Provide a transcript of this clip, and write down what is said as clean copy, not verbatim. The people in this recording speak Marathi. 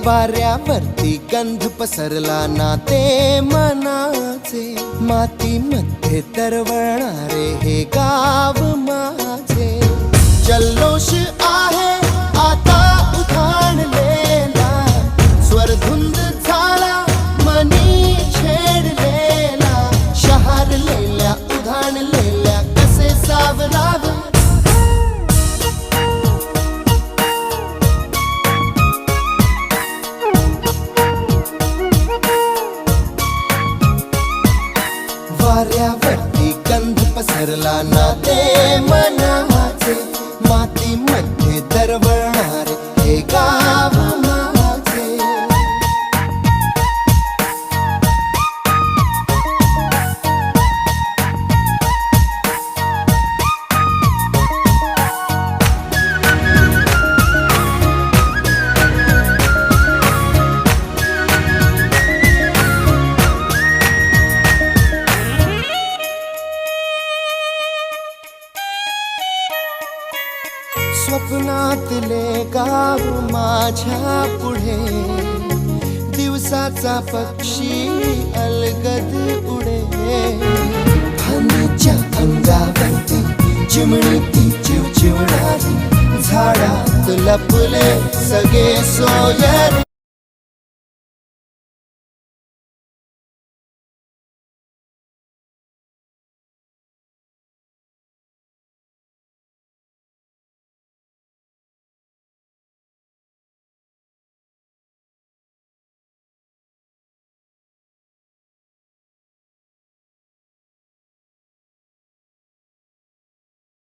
वाऱ्यावरती गंध पसरला ना ते मनाचे, मातीमध्ये तरवळणारे हे गाव माझे. जल्लोष आहे आता उधाणलेला, स्वरधुंद झाला मनी छेडलेला. शहारलेल्या उधाणलेल्या कसे सावरावे, वाऱ्यावरती गंध पसरला ना ते मनाचे, मातीमध्ये दरवळणारे हे गाव माझे. स्वप्नातले गाव माझ्या पुढे, दिवसाचा पक्षी अलगद उडे. फांदीच्या अंगावरती चिमणी ती चिवचिवणारी, झाडात लपले सगळे सोयरे.